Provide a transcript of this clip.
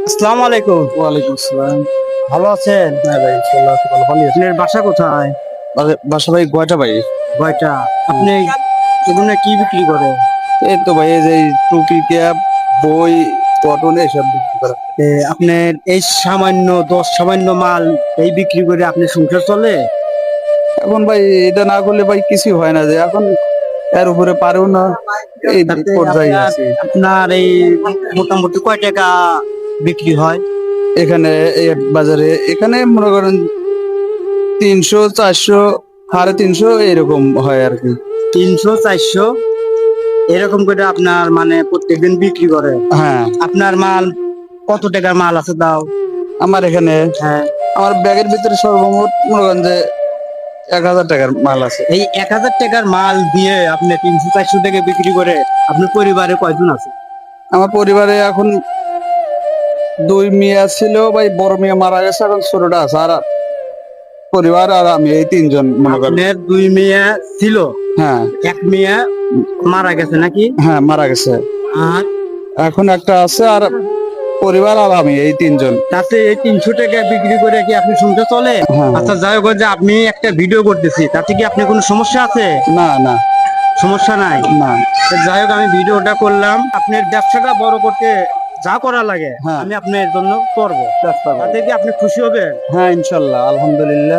আসসালামু আলাইকুম। ওয়ালাইকুম আসসালাম। ভালো আছেন? হ্যাঁ ভাই, ইনশাআল্লাহ আছি ভালো। ভালোই আছি। আপনার বাসা কোথায়? বাসা ভাই গোয়াটা ভাই। কয়টা? হ্যাঁ। আপনি এগুলো কি বিক্রি করেন? এই তো ভাই, এই যে এই টুপি, ক্যাপ, বই, কটন এসব বিক্রি করা। আপনার এই সামান্য মাল এই বিক্রি করে আপনি সংসার চলে? এখন ভাই এটা না করলে ভাই কিছু হয় না, যে এখন এর উপরে পারেও না, এই তাতে পর্যায়ে আছি। আপনার এই মোটামুটি কয় টাকা বিক্রি হয়? এখানে এই বাজারে এখানে মনে করেন 300, 400, 350 এরকম হয় আর কি। 300 400 এরকম করে আপনার মানে প্রত্যেকদিন বিক্রি করে? হ্যাঁ, আপনার মাল কত টাকার মাল আছে দাও? আমার এখানে হ্যাঁ, আমার ব্যাগের ভিতরে সর্বমোট মনে করেন যে 1000 টাকার মাল আছে। এই 1000 টাকার মাল দিয়ে আপনি 300 400 টাকা বিক্রি করে আপনার পরিবারে কয়জন আছে? আমার পরিবারে এখন 2 মেয়ে ছিল ভাই, বড় মেয়ে মারা গেছে, এখন ছোটটা আছে। আর পরিবার আর আমি এই 3 জন মনে করেন। আপনার 2 মেয়ে ছিল, হ্যাঁ, এক মেয়ে মারা গেছে নাকি? হ্যাঁ মারা গেছে। আর এখন একটা আছে, আর পরিবার আর আমি এই 3 জন। তাতে এই 300 টাকা বিক্রি করে কি আপনি শুনতে চলে? হ্যাঁ। আচ্ছা যাই হোক, যে আপনি একটা ভিডিও করতেছি তাতে কি আপনি কোনো সমস্যা আছে? না না সমস্যা নাই। না। তো যাই হোক, আমি ভিডিওটা করলাম, আপনার ব্যবসাটা বড় করতে যা করা লাগে হ্যাঁ, আমি আপনার জন্য করবো। চেষ্টা করব। তাতে কি আপনি খুশি হবেন? হ্যাঁ ইনশাল্লাহ, আলহামদুলিল্লাহ।